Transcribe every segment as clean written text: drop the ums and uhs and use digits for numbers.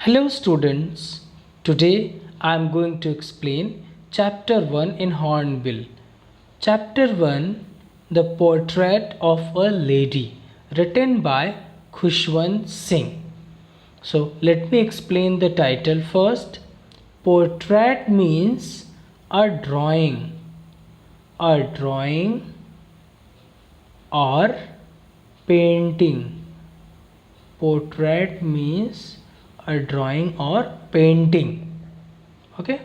Hello students, today I am going to explain chapter 1 in Hornbill. Chapter 1, The Portrait of a Lady, written by Khushwant Singh. So let me explain the title first. Portrait means a drawing or painting. Portrait means a drawing or painting. Okay,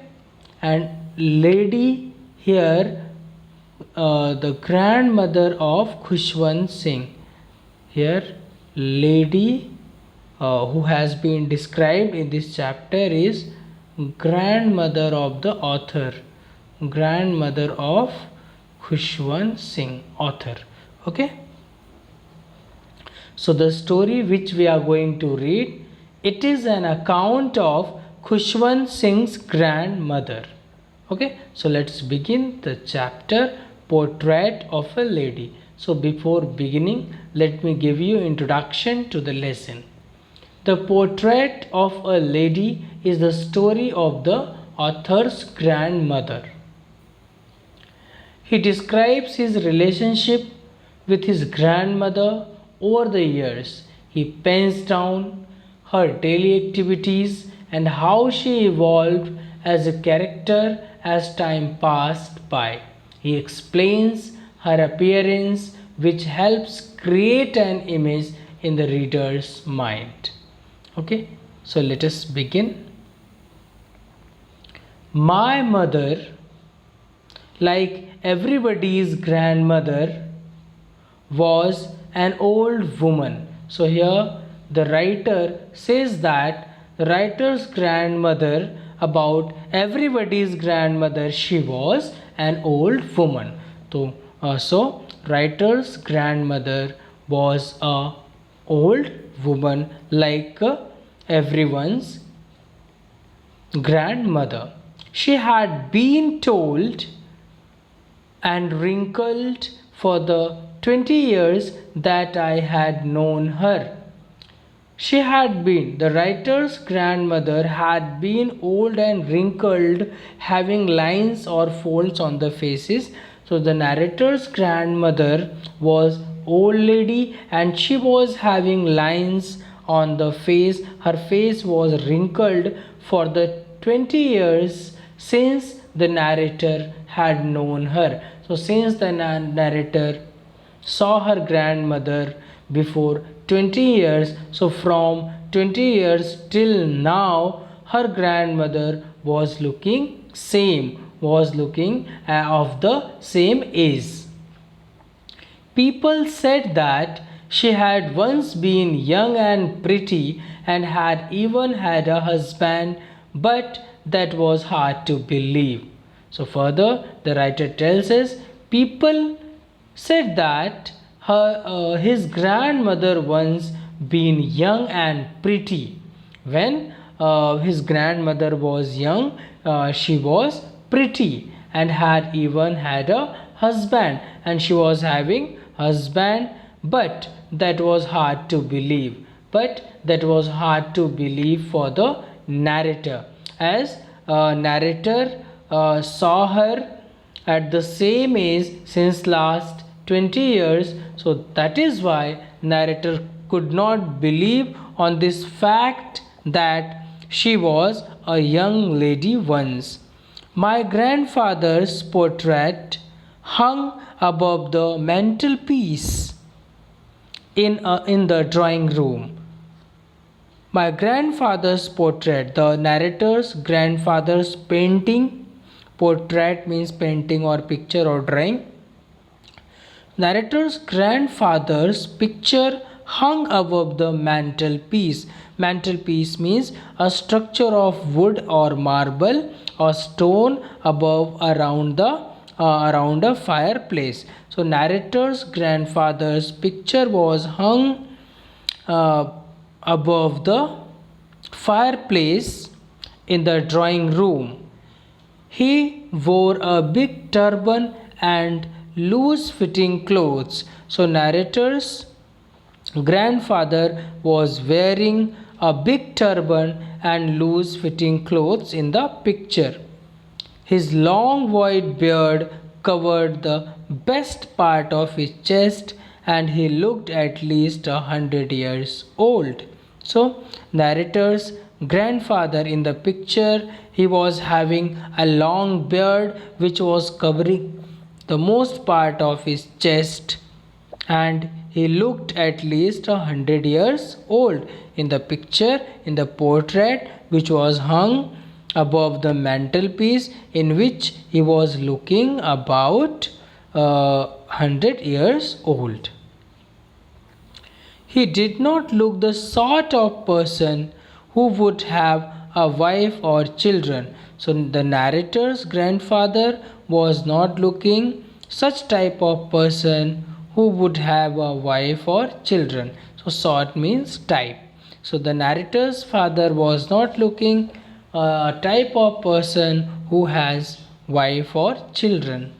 and lady here, the grandmother of Khushwant Singh. Here, lady who has been described in this chapter is grandmother of the author, grandmother of Khushwant Singh, author. Okay. So the story which we are going to read, it is an account of Khushwant Singh's grandmother. Okay, so let's begin the chapter Portrait of a Lady. So before beginning, let me give you introduction to the lesson. The Portrait of a Lady is the story of the author's grandmother. He describes his relationship with his grandmother over the years. He pens down her daily activities and how she evolved as a character as time passed by. He explains her appearance, which helps create an image in the reader's mind. Okay, so let us begin. My mother, like everybody's grandmother, was an old woman. So here the writer says that the writer's grandmother, about everybody's grandmother, she was an old woman. So writer's grandmother was a old woman like everyone's grandmother. She had been told and wrinkled for the 20 years that I had known her. She had been, the writer's grandmother had been old and wrinkled, having lines or folds on the faces. So the narrator's grandmother was old lady and she was having lines on the face. Her face was wrinkled for the 20 years since the narrator had known her. So since the narrator saw her grandmother before 20 years, so from 20 years till now her grandmother was looking of the same age. People said that she had once been young and pretty and had even had a husband, but that was hard to believe. So further the writer tells us people said that his grandmother once been young and pretty. When his grandmother was young, she was pretty and had even had a husband, and she was having husband, but that was hard to believe. But that was hard to believe for the narrator, as narrator saw her at the same age since last 20 years. So that is why narrator could not believe on this fact that she was a young lady once. My grandfather's portrait hung above the mantelpiece in the drawing room. My grandfather's portrait, the narrator's grandfather's painting, portrait means painting or picture or drawing. Narrator's grandfather's picture hung above the mantelpiece. Mantelpiece means a structure of wood or marble or stone above around a fireplace. So narrator's grandfather's picture was hung above the fireplace in the drawing room. He wore a big turban and loose fitting clothes. So narrator's grandfather was wearing a big turban and loose fitting clothes in the picture. His long white beard covered the best part of his chest and he looked at least 100 years old. So, narrator's grandfather in the picture, he was having a long beard which was covering the most part of his chest and he looked at least 100 years old in the picture, in the portrait which was hung above the mantelpiece, in which he was looking about 100 years old. He did not look the sort of person who would have a wife or children. So the narrator's grandfather was not looking such type of person who would have a wife or children. So sort means type. So the narrator's father was not looking a type of person who has wife or children.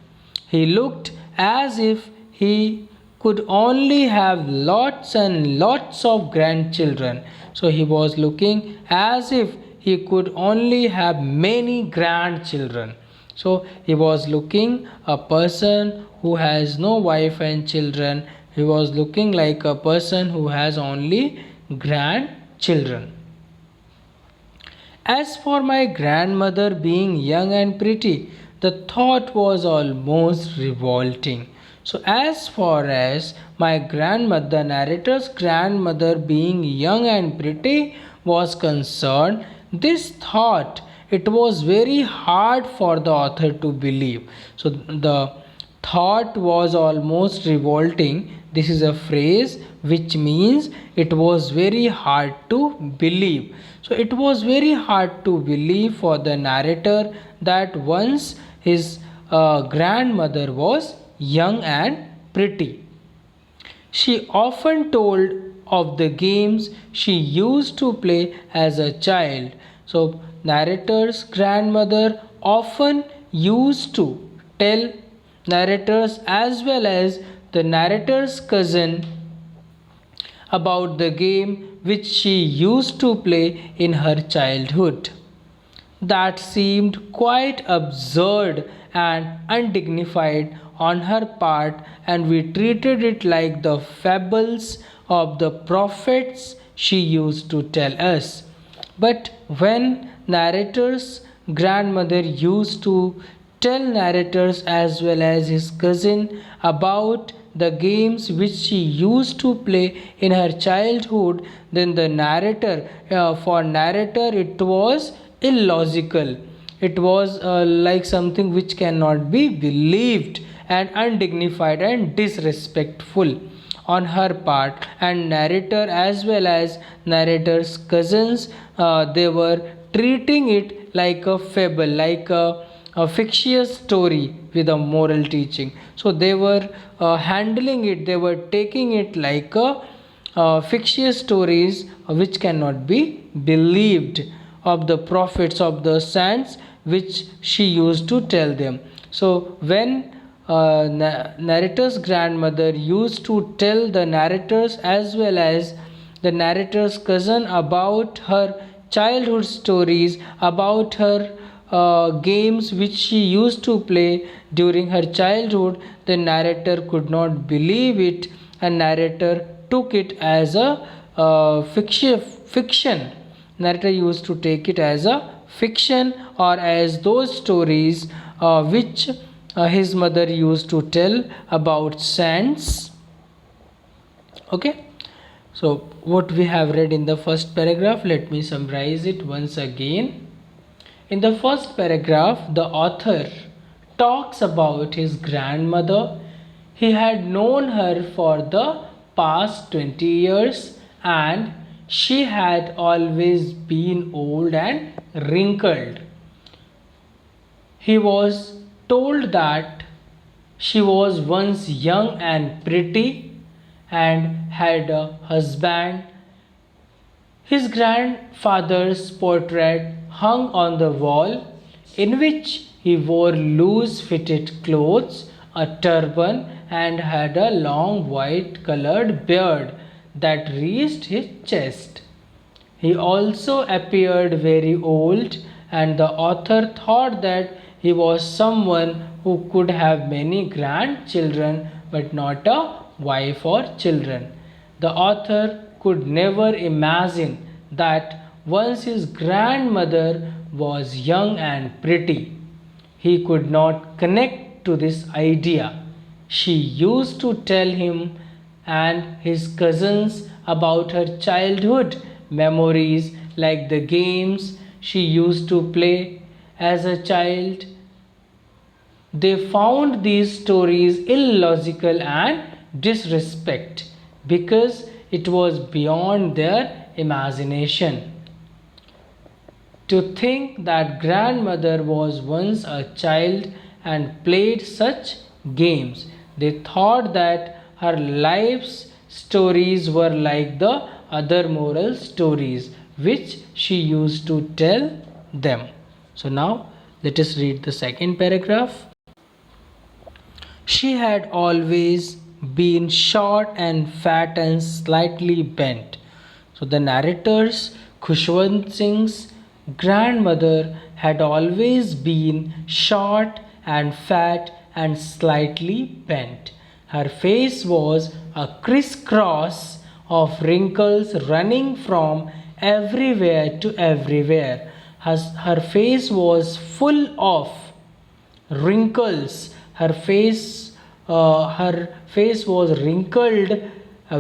He looked as if he could only have lots and lots of grandchildren. So he was looking as if he could only have many grandchildren. So he was looking a person who has no wife and children. He was looking like a person who has only grandchildren. As for my grandmother being young and pretty, the thought was almost revolting. So, as far as my grandmother, narrator's grandmother being young and pretty was concerned, this thought, it was very hard for the author to believe. So, the thought was almost revolting. This is a phrase which means it was very hard to believe. So it was very hard to believe for the narrator that once his grandmother was young and pretty. She often told of the games she used to play as a child. So narrator's grandmother often used to tell narrators as well as the narrator's cousin about the game which she used to play in her childhood. That seemed quite absurd and undignified on her part, and we treated it like the fables of the prophets she used to tell us. But when narrator's grandmother used to tell narrators as well as his cousin about the games which she used to play in her childhood, then the narrator, for narrator it was illogical. It was like something which cannot be believed and undignified and disrespectful on her part, and narrator as well as narrator's cousins, they were treating it like a fable, like a fictitious story with a moral teaching. So they were handling it, they were taking it like a fictitious stories which cannot be believed, of the prophets, of the saints which she used to tell them. So when narrator's grandmother used to tell the narrators as well as the narrator's cousin about her childhood stories, about her games which she used to play during her childhood, the narrator could not believe it, and narrator took it as a fiction. Narrator used to take it as a fiction or as those stories which his mother used to tell about saints. Okay, so what we have read in the first paragraph, let me summarize it once again. In the first paragraph, the author talks about his grandmother. He had known her for the past 20 years and she had always been old and wrinkled. He was told that she was once young and pretty and had a husband. His grandfather's portrait hung on the wall, in which he wore loose fitted clothes, a turban, and had a long white colored beard that reached his chest. He also appeared very old, and the author thought that he was someone who could have many grandchildren but not a wife or children. The author could never imagine that once his grandmother was young and pretty. He could not connect to this idea. She used to tell him and his cousins about her childhood memories, like the games she used to play as a child. They found these stories illogical and disrespect because it was beyond their imagination. To think that grandmother was once a child and played such games. They thought that her life's stories were like the other moral stories which she used to tell them. So now let us read the second paragraph. She had always been short and fat and slightly bent. So the narrator's Khushwant Singh's grandmother had always been short and fat and slightly bent. Her face was a crisscross of wrinkles running from everywhere to everywhere. Her face was full of wrinkles. Her face was wrinkled,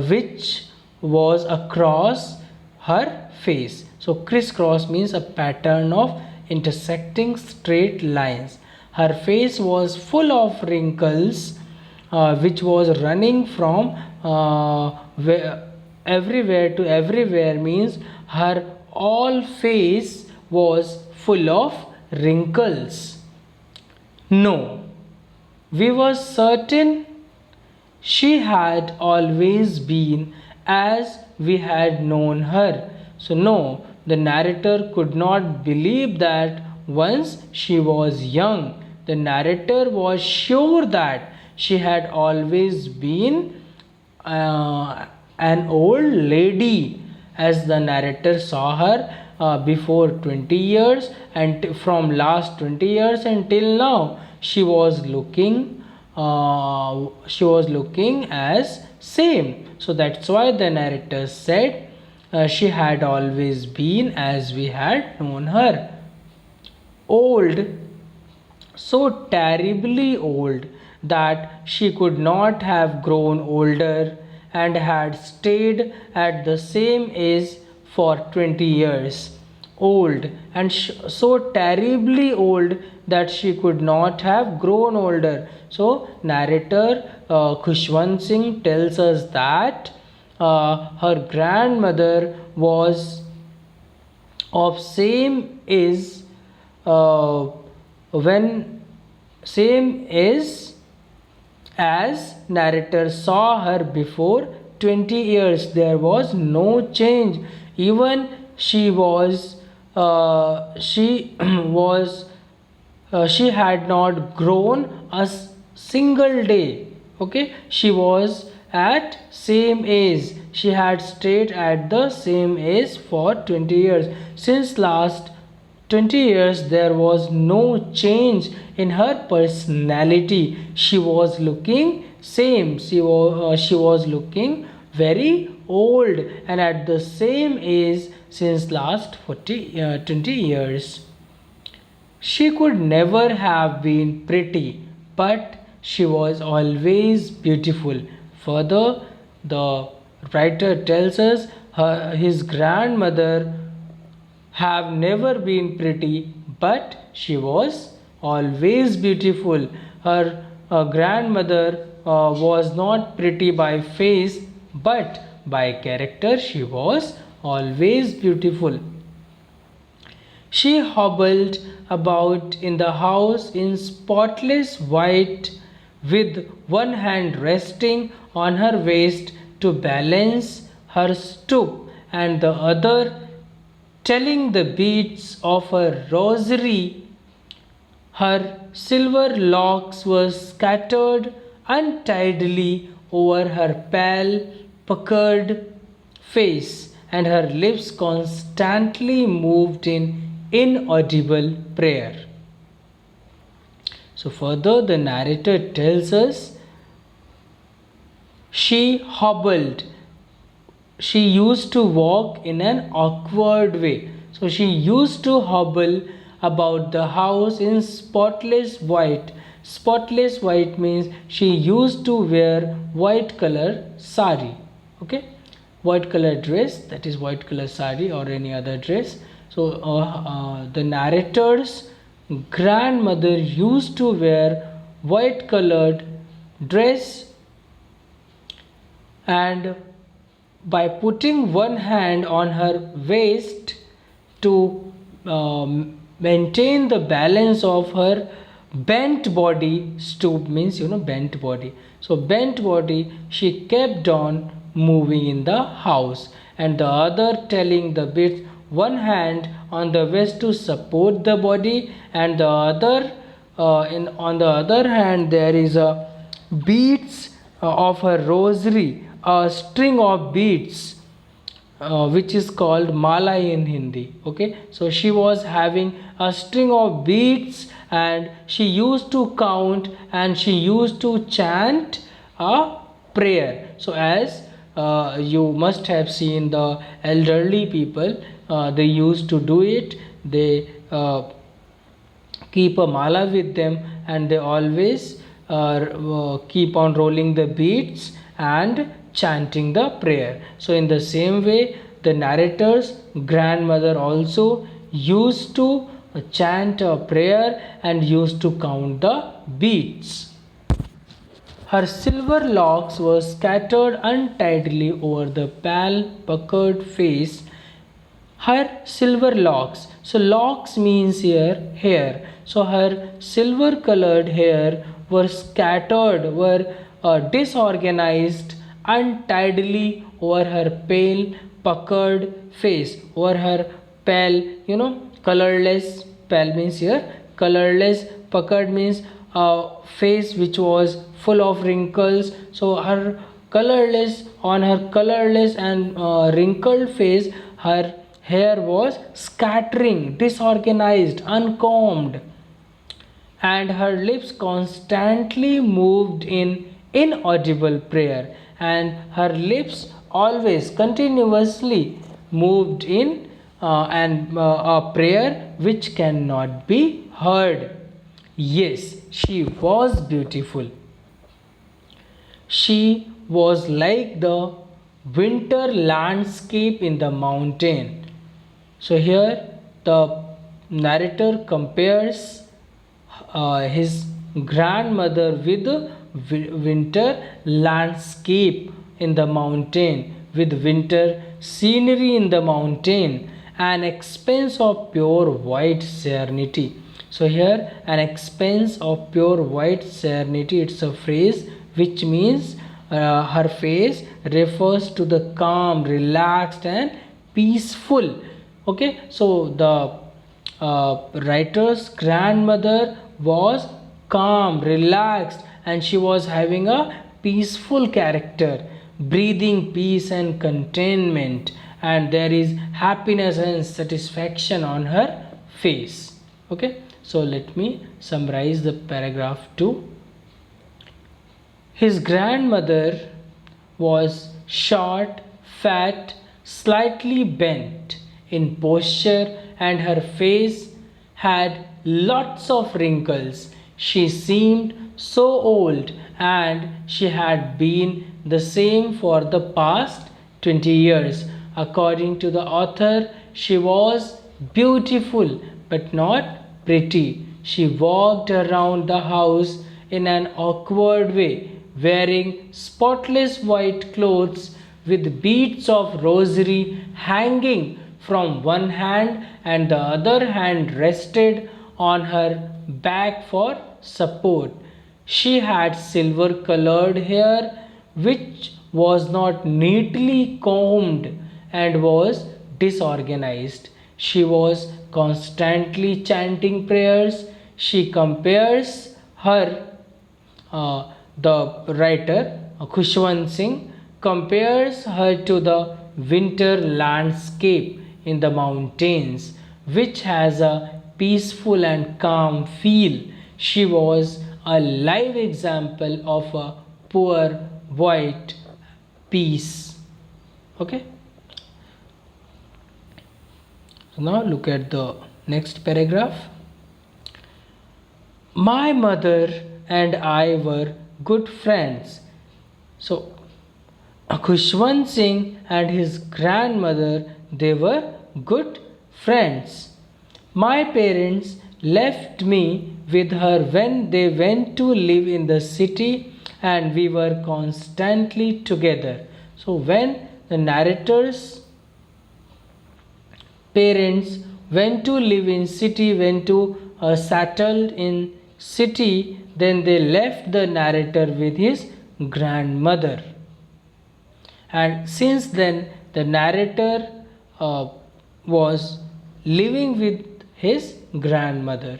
which was across her face. So crisscross means a pattern of intersecting straight lines. Her face was full of wrinkles, which was running from everywhere to everywhere, means her all face was full of wrinkles. No, we were certain she had always been as we had known her. So, no, the narrator could not believe that once she was young. The narrator was sure that she had always been an old lady, as the narrator saw her before 20 years, and from last 20 years until now she was looking as same. So that's why the narrator said she had always been as we had known her. Old, so terribly old that she could not have grown older and had stayed at the same age for 20 years. Old, and so terribly old that she could not have grown older. So narrator Khushwant Singh tells us that her grandmother was of same age when same age as narrator saw her before 20 years. There was no change. Even she was she was she had not grown a single day. Okay, she was at same age. She had stayed at the same age for 20 years. Since last 20 years there was no change in her personality. She was looking same. She was looking very old and at the same age since last 20 years. She could never have been pretty, but she was always beautiful. Further, the writer tells us his grandmother have never been pretty, but she was always beautiful. Her grandmother was not pretty by face, but by character she was always beautiful. She hobbled about in the house in spotless white, with one hand resting on her waist to balance her stoop, and the other telling the beads of her rosary. Her silver locks were scattered untidily over her pale, puckered face, and her lips constantly moved in inaudible prayer. So, further, the narrator tells us she hobbled. She used to walk in an awkward way. So, she used to hobble about the house in spotless white. Spotless white means she used to wear white color sari. Okay, white color dress, that is white color sari or any other dress. So, the narrator's grandmother used to wear white colored dress, and by putting one hand on her waist to maintain the balance of her bent body. Stoop means bent body. So bent body, she kept on moving in the house, and the other telling the bits, one hand on the waist to support the body, and the other on the other hand there is a beads of her rosary, a string of beads, which is called mala in Hindi. Okay, so she was having a string of beads, and she used to count and she used to chant a prayer. So as you must have seen the elderly people, they used to do it. They keep a mala with them, and they always keep on rolling the beads and chanting the prayer. So in the same way, the narrator's grandmother also used to chant a prayer and used to count the beads. Her silver locks were scattered untidily over the pale, puckered face. Her silver locks. So locks means here hair. So her silver colored hair were scattered, were disorganized untidily over her pale, puckered face, over her pale, colorless. Pale means here colorless, puckered means face which was full of wrinkles. So her colorless, on her colorless and wrinkled face, her hair was scattering, disorganized, uncombed, and her lips constantly moved in inaudible prayer, and her lips always continuously moved in a prayer which cannot be heard. Yes, she was beautiful. She was like the winter landscape in the mountain. So here the narrator compares his grandmother with the winter landscape in the mountain, with winter scenery in the mountain, an expanse of pure white serenity. So here an expanse of pure white serenity, it's a phrase which means her face refers to the calm, relaxed and peaceful. Okay, so the writer's grandmother was calm, relaxed, and she was having a peaceful character, breathing peace and contentment, and there is happiness and satisfaction on her face. Okay, so let me summarize the paragraph 2. His grandmother was short, fat, slightly bent in posture, and her face had lots of wrinkles. She seemed so old, and she had been the same for the past 20 years. According to the author, she was beautiful but not pretty. She walked around the house in an awkward way, wearing spotless white clothes with beads of rosary hanging from one hand, and the other hand rested on her back for support. She had silver colored hair which was not neatly combed and was disorganized. She was constantly chanting prayers. She compares her, the writer Khushwant Singh compares her to the winter landscape in the mountains, which has a peaceful and calm feel. She was a live example of a poor white peace. Okay. So now look at the next paragraph. My mother and I were good friends. So Khushwant Singh and his grandmother, they were good friends. My parents left me with her when they went to live in the city, and we were constantly together. So when the narrator's parents went to live in city, went to settled in city, then they left the narrator with his grandmother. And since then the narrator was living with his grandmother.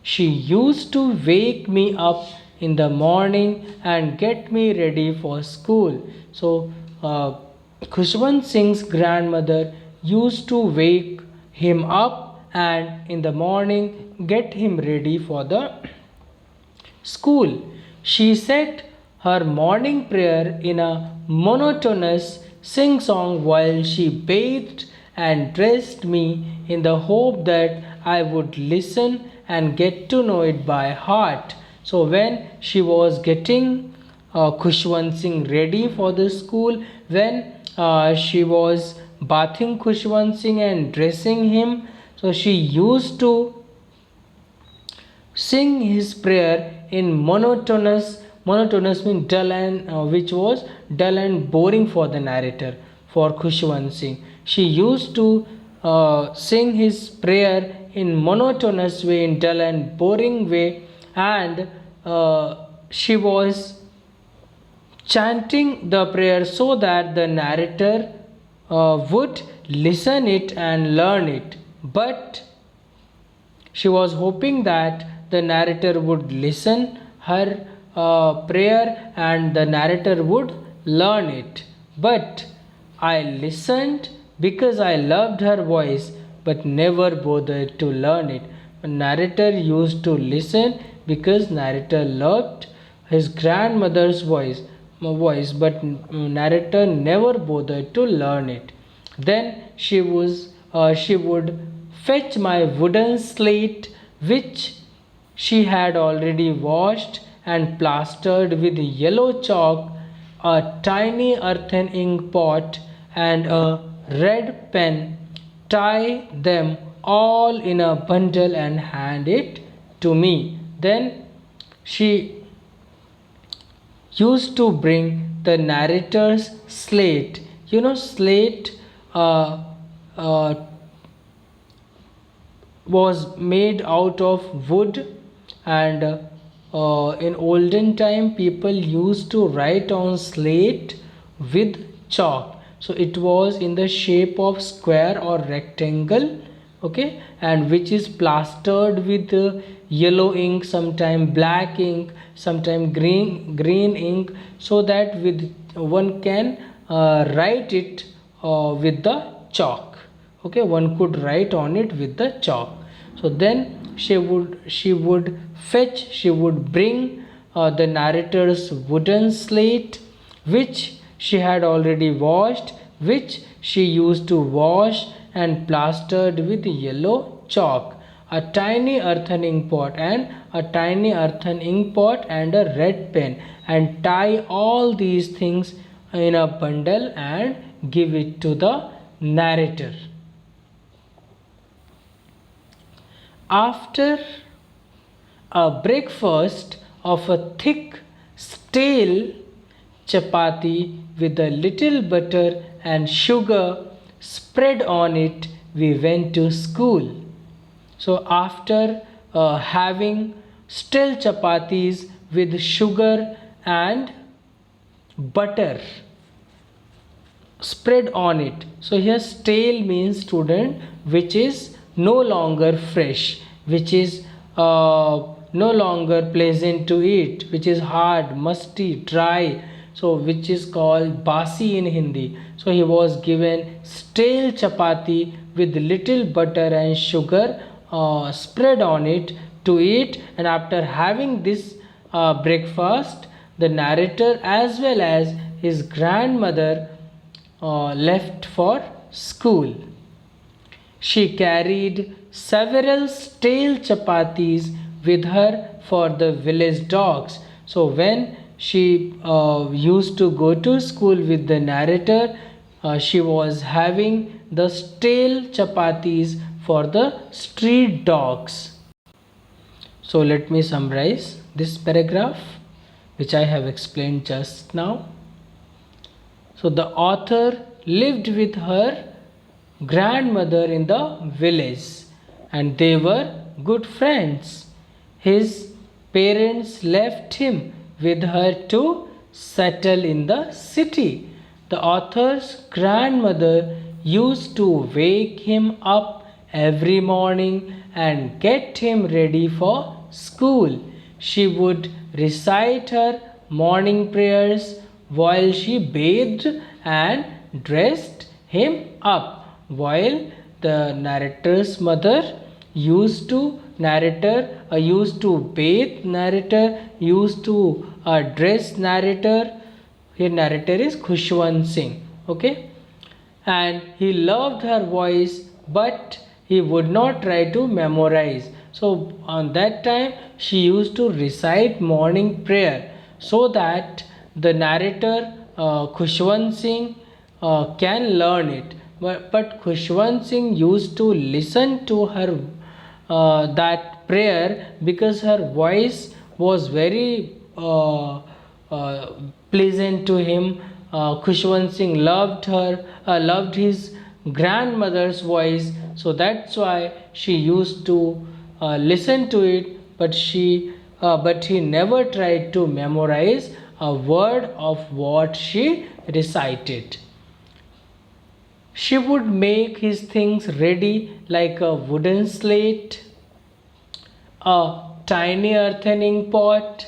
She used to wake me up in the morning and get me ready for school. So Khushwant Singh's grandmother used to wake him up and in the morning get him ready for the school. She said her morning prayer in a monotonous sing song while she bathed and dressed me in the hope that I would listen and get to know it by heart. So when she was getting Khushwant Singh ready for the school, when she was bathing Khushwant Singh and dressing him, so she used to sing his prayer in monotonous means dull and which was dull and boring for the narrator. For Khushwant Singh, she used to sing his prayer in monotonous way, in dull and boring way, and she was chanting the prayer so that the narrator would listen it and learn it. But she was hoping that the narrator would listen her prayer and the narrator would learn it. But I listened because I loved her voice but never bothered to learn it. The narrator used to listen because narrator loved his grandmother's voice, but narrator never bothered to learn it. Then she would fetch my wooden slate, which she had already washed and plastered with yellow chalk, a tiny earthen ink pot, and a red pen, tie them all in a bundle and hand it to me. Then she used to bring the narrator's slate. You know, slate uh, was made out of wood, and in olden time people used to write on slate with chalk. So it was in the shape of square or rectangle, okay, and which is plastered with yellow ink, sometime black ink, sometime green ink, so that with one can write it with the chalk. Okay, one could write on it with the chalk. So then she would bring the narrator's wooden slate, which she had already washed, which she used to wash and plastered with yellow chalk, a tiny earthen ink pot and a red pen, and tie all these things in a bundle and give it to the narrator. After a breakfast of a thick, stale chapati with a little butter and sugar spread on it, we went to school. So after having stale chapatis with sugar and butter spread on it. So here stale means, student, which is no longer fresh, which is no longer pleasant to eat, which is hard, musty, dry. so which is called basi in Hindi. So he was given stale chapati with little butter and sugar spread on it to eat, and after having this breakfast, the narrator as well as his grandmother left for school. She carried several stale chapatis with her for the village dogs. So when she used to go to school with the narrator, she was having the stale chapatis for the street dogs. So let me summarize this paragraph which I have explained just now. So the author lived with her grandmother in the village and they were good friends. His parents left him with her to settle in the city. The author's grandmother used to wake him up every morning and get him ready for school. She would recite her morning prayers while she bathed and dressed him up. While the narrator's mother used to used to bathe narrator, used to dress narrator. Here narrator is Khushwant Singh. Okay, and he loved her voice, but he would not try to memorize. So on that time she used to recite morning prayer so that the narrator Khushwant Singh can learn it. But Khushwant Singh used to listen to her that prayer because her voice was very pleasant to him. Khushwant Singh loved her, loved his grandmother's voice, so that's why she used to listen to it. But he never tried to memorize a word of what she recited. She would make his things ready like a wooden slate, a tiny earthen pot,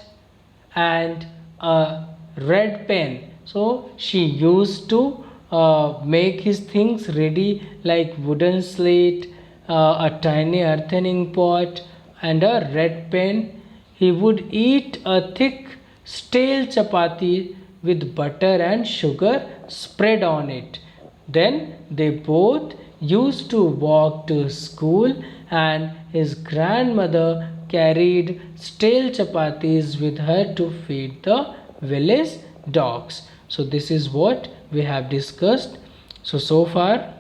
and a red pen. So she used to make his things ready like wooden slate, a tiny earthen pot, and a red pen. He would eat a thick stale chapati with butter and sugar spread on it. Then they both used to walk to school, and his grandmother carried stale chapatis with her to feed the village dogs. So this is what we have discussed. So far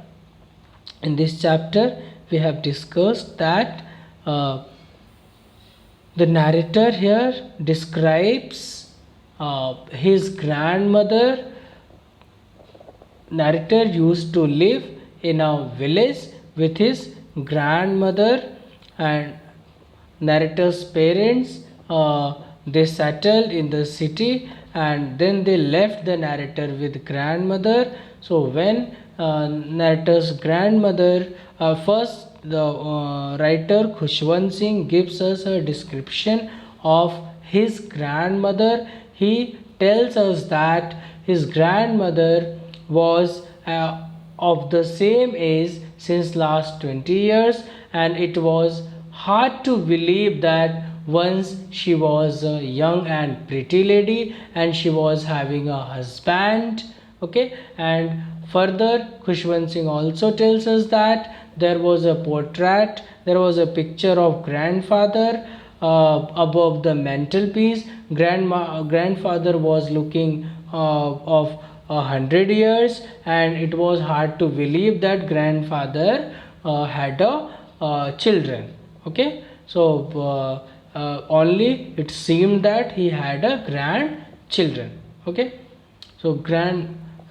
in this chapter we have discussed that the narrator here describes his grandmother. Narrator used to live in a village with his grandmother, and narrator's parents they settled in the city, and then they left the narrator with grandmother. So when narrator's grandmother first the writer Khushwant Singh gives us a description of his grandmother. He tells us that his grandmother was of the same age since last 20 years, and it was hard to believe that once she was a young and pretty lady and she was having a husband. Okay, and further Khushwant Singh also tells us that there was a portrait, there was a picture of grandfather above the mantelpiece. Grandfather was looking of 100 years, and it was hard to believe that grandfather had a children. Okay, so only it seemed that he had a grandchildren. Okay, so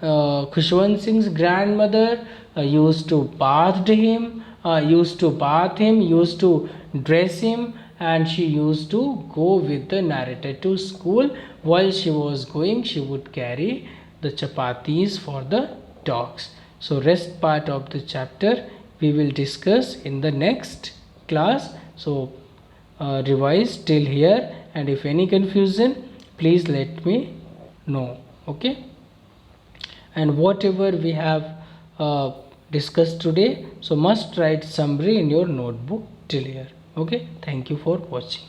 Khushwant Singh's grandmother used to bath him, used to dress him, and she used to go with the narrator to school. While she was going, she would carry the chapatis for the dogs. So rest part of the chapter we will discuss in the next class. So revise till here, and if any confusion please let me know. Okay, and whatever we have discussed today, so must write summary in your notebook till here. Okay, thank you for watching.